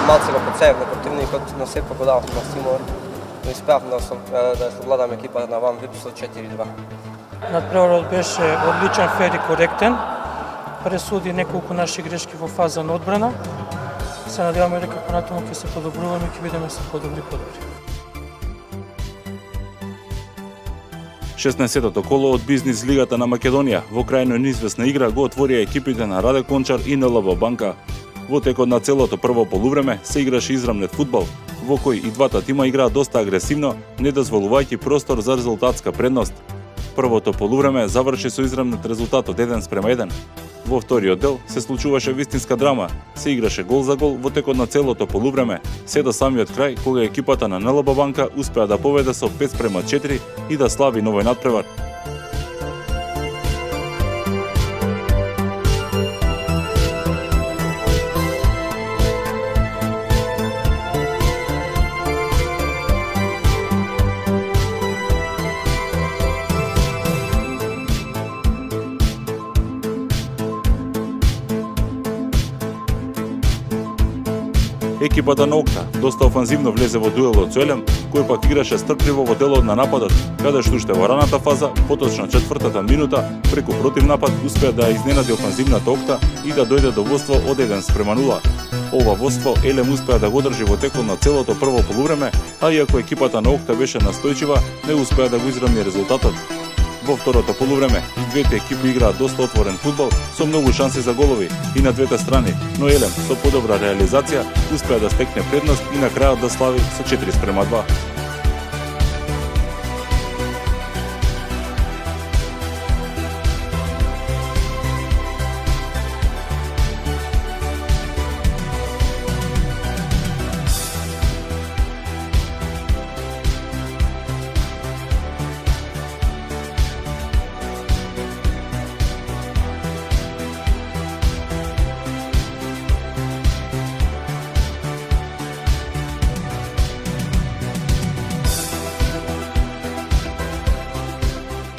малце го подсеев на противникот, но сепак го давав максимум. Но успеавме да совладаме екипата на Ван Вип со 4-2. Надпреварот беше одличен, фер и коректен. Пресуди неколку наши грешки во фаза на одбрана. Се надеваме дека понатаму ќе се подобруваме и ќе бидеме се подобри. 16-тото коло од бизнис лигата на Македонија во крајно неизвестна игра го отворија екипите на Раде Кончар и НЛБ Банка. Во текот на целото прво полувреме се играше израмнет фудбал, во кој и двата тима играа доста агресивно, не дозволувајќи простор за резултатска предност. Првото полувреме заврши со израмнет резултат од 1:1. Во вториот дел се случуваше вистинска драма. Се играше гол за гол во текот на целото полувреме, се до самиот крај кога екипата на НЛБ Банка успеа да победе со 5:4 и да слави новој надпревар. Екипата на Окта доста офанзивно влезе во дуелот со Елем, кој пак играше стрпливо во делот на нападот, каде што уште во раната фаза, поточно четвртата минута, преку противнапад успеа да изненади офанзивната Окта и да дојде до водство од 1:0. Ова водство Елем успеа да го држи во текот на целото прво полувреме, а иако екипата на Окта беше настојчива, не успеа да го изравни резултатот. Во второто полувреме и двете екипи играа доста отворен фудбал со многу шанси за голови и на двете страни, но Елем со подобра реализација успеа да стекне предност и на крајот да слави со 4:2.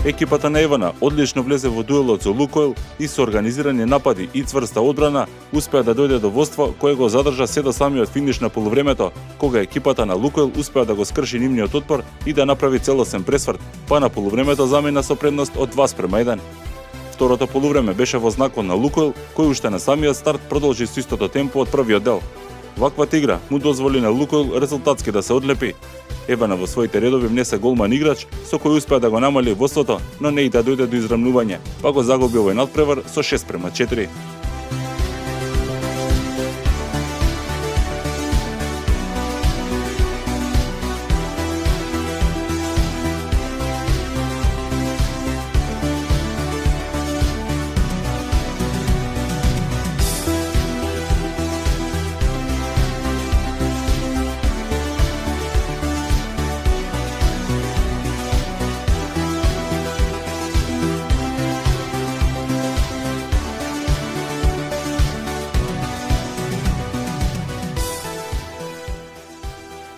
Екипата на Евана одлично влезе во дуелот со Лукойл и со организирани напади и цврста одбрана успеа да дојде до водство кое го задржа се до самиот финиш на полувремето, кога екипата на Лукойл успеа да го скрши нивниот отпор и да направи целосен пресврт, па на полувремето замина со предност од 2:1. Второто полувреме беше во знакот на Лукойл, кој уште на самиот старт продолжи со истото темпо од првиот дел. Ваквата игра му дозволи на Лукойл резултатски да се одлепи. Евана во своите редови внесе голман играч, со кој успеа да го намали водството, но не и да дојде до израмнување, па го загуби овој надпревар со 6:4.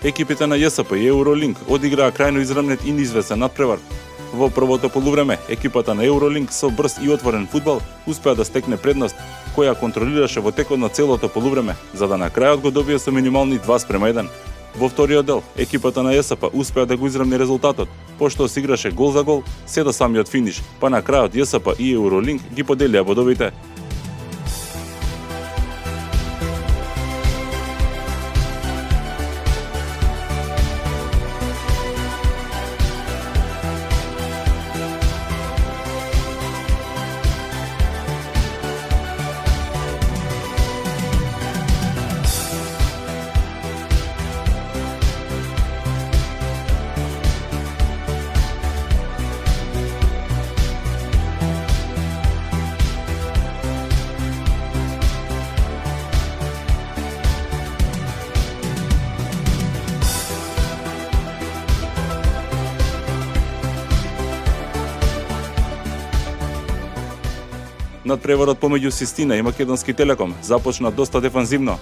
Екипите на ЈСП и Евролинк одиграа крајно израмнет и неизвестен надпревар. Во првото полувреме, екипата на Евролинк со брз и отворен фудбал успеа да стекне предност, која контролираше во текот на целото полувреме, за да на крајот го добие со минимални 2:1. Во вториот дел, екипата на ЈСП успеа да го изравни резултатот, пошто се играше гол за гол се до самиот финиш, па на крајот ЈСП и Евролинк ги поделија бодовите. Надпреварот помеѓу Систина и Македонски Телеком започна доста дефанзивно.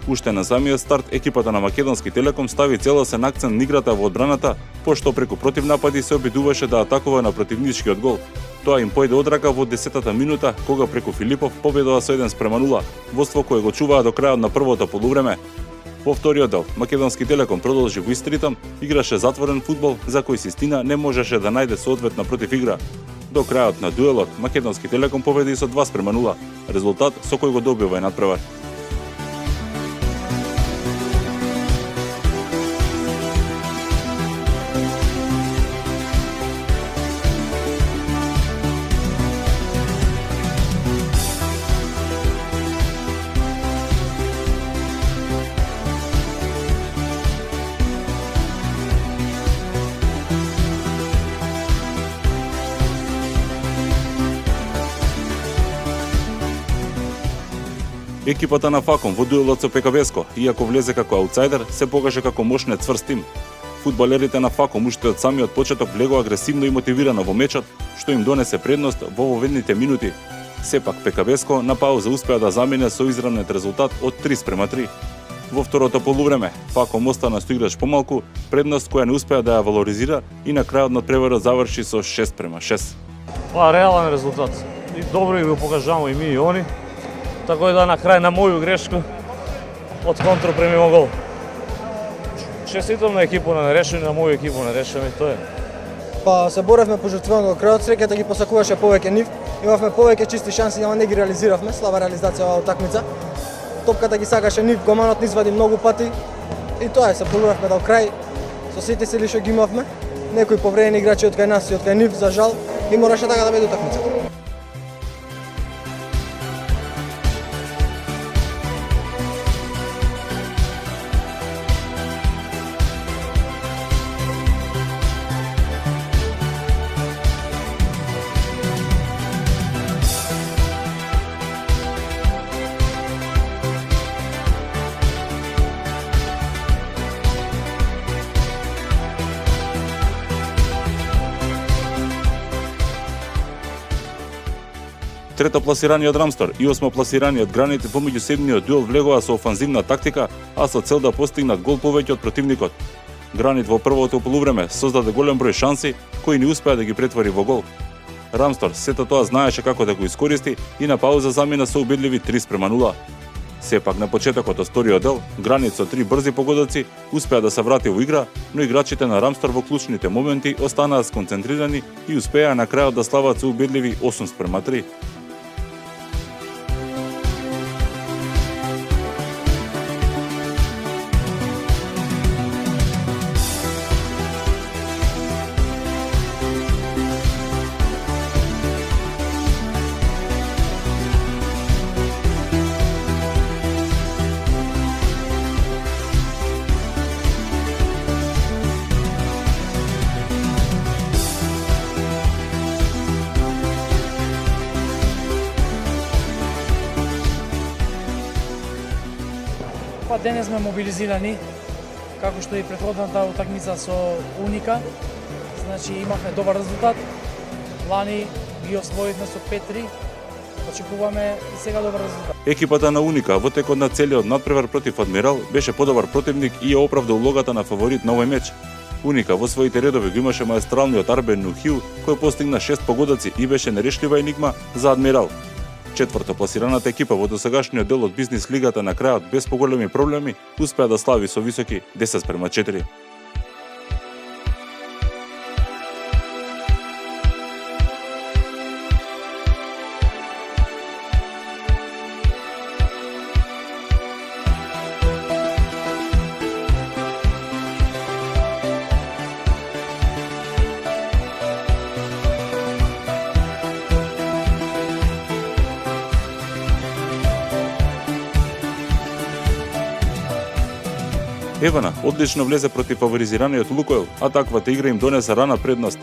Уште на самиот старт екипата на Македонски Телеком стави целосен акцент на играта во одбраната, пошто преку противнапади се обидуваше да атакува на противничкиот гол. Тоа им појде од рака во 10-та минута, кога преку Филипов победува со 1:0, водство кое го чуваа до крајот на првото полувреме. Во вториот дел, Македонски Телеком продолжи во ист ритм, играше затворен фудбал за кој Систина не можеше да најде соодветна противигра. До крајот на дуелот, Македонски Телеком победи со 2:0, резултат со кој го добива и надпревар. Екипата на Факом во дуелот со ПКБСко, иако влезе како аутсайдер, се покаже како мощен цврст тим. Фудбалерите на Факом уште од самиот почеток влегоа агресивно и мотивирано во мечот, што им донесе предност во воведните минути. Сепак ПКБСко на пауза успеа да замине со изравнет резултат од 3:3. Во второто полувреме, Факом остана со играч помалку, предност која не успеа да ја валоризира и на крајот на преварот заврши со 6:6. Па реален резултат. И добро и го покажамо и ми и они. Така да на крај на моју грешку од контра премимо гол. Честитам на екипу на нерешени, на моју екипу на нерешени, тоа е. Па се боревме пожртвено до крајот, среќата ги посакуваше повеќе нив. Имавме повеќе чисти шанси, ама не ги реализиравме, слаба реализација оваа утакмица. Топката ги сакаше нив, гоманот ни извади многу пати и тоа е, се боревме до крај со сите сили што ги имавме. Некои повредени играчи од кај нас и од кај нив, за жал, и мораше така да биде утакмицата. Третопласираниот Рамстор и осмопласираниот Гранит во меѓусебниот дуел влегоа со офанзивна тактика, а со цел да постигнат гол повеќе од противникот. Гранит во првото полувреме создаде голем број шанси, кои не успеа да ги претвори во гол. Рамстор сето тоа знаеше како да го искористи и на пауза замина со убедливи 3:0. Сепак на почетокот од вториот дел, Гранит со 3 брзи погодоци успеа да се врати во игра, но играчите на Рамстор во клучните моменти останаа сконцентрирани и успеа на крајот да слават со убедливи 8:3. Па денес сме мобилизирани, како што и претходната утакмица со Уника. Значи имавме добар резултат. Лани ги освоивме со 5-3. Очекуваме и сега добар резултат. Екипата на Уника во текот на целиот надпревар против Адмирал беше подобар противник и ја оправда улогата на фаворит на овој меч. Уника во своите редови го имаше маестралниот Арбен Нухил, кој постигна 6 погодаци и беше нерешлива енигма за Адмирал. Четврто пласираната екипа во досегашниот дел од бизнис лигата на крајот без поголеми проблеми успеа да слави со високи 10:4. Евана одлично влезе против фаворизираниот Лукойл, а таквата игра им донесе рана предност.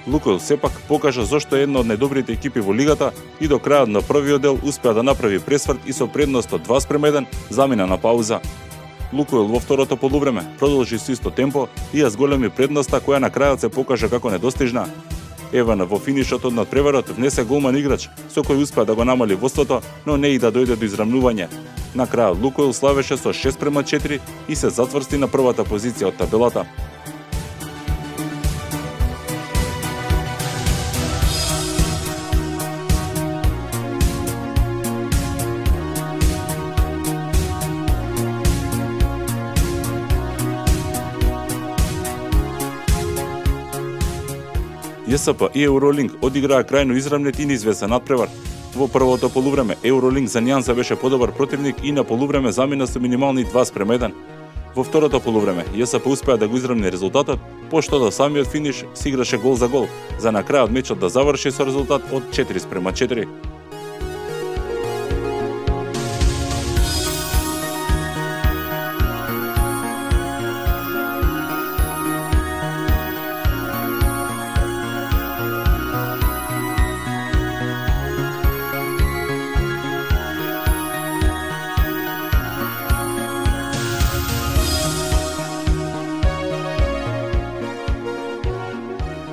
Лукойл сепак покажа зошто е една од најдобрите екипи во лигата и до крајот на првиот дел успеа да направи пресврт и со предност од 2:1 замина на пауза. Лукойл во второто полувреме продолжи со исто темпо и ја зголеми предноста која на крајот се покажа како недостижна. Евана во финишот од надпреварот внесе голман играч со кој успеа да го намали водството, но не и да дојде до израмнување. На крајот Лукойл славеше со 6:4 и се затврсти на првата позиција од табелата. ЈСП и Евролинк одиграа крајно изравнет и неизвестен надпревар. Во првото полувреме Евролинк за нијанса беше подобар противник и на полувреме замина со минимални 2:1. Во второто полувреме ЈСП успеа да го изравни резултатот, пошто до самиот финиш се играше гол за гол, за на крајот мечот да заврши со резултат од 4:4.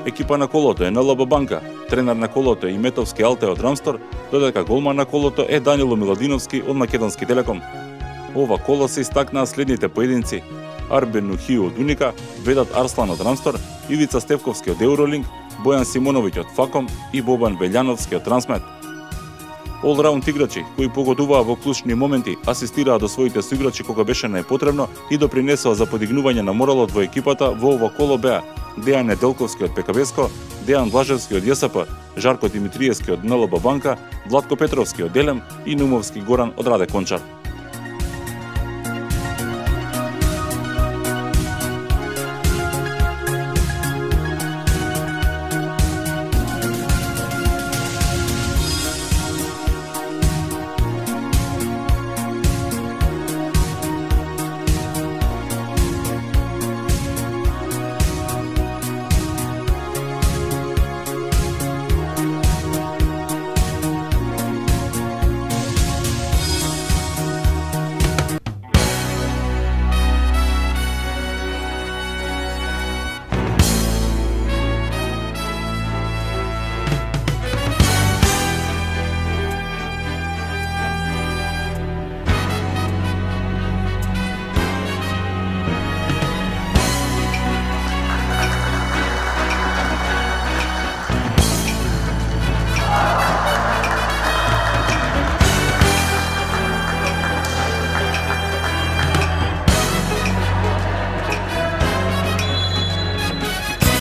Екипа на колото е НЛБ Банка, тренер на колото е Иметовски Алте од Рамстор, додека голман на колото е Данило Миладиновски од Македонски Телеком. Ова коло се истакнаа следните поединци: Арбен Нухио од Уника, Ведат Арслан од Рамстор, Ивица Стевковски од Евролинк, Бојан Симоновиќ од Факом и Бобан Белјановски од Трансмет. All-раунд играчи кои погодуваа во клучни моменти, асистираа до своите соиграчи кога беше најпотребно и допринесоа за подигнување на моралот во екипата во ова коло беа Дејан Неделковски од ПКБСКО, Дејан Блажевски од ЈСП, Жарко Димитриевски од НЛБ Банка, Владко Петровски од Делем и Нумовски Горан од Раде Кончар.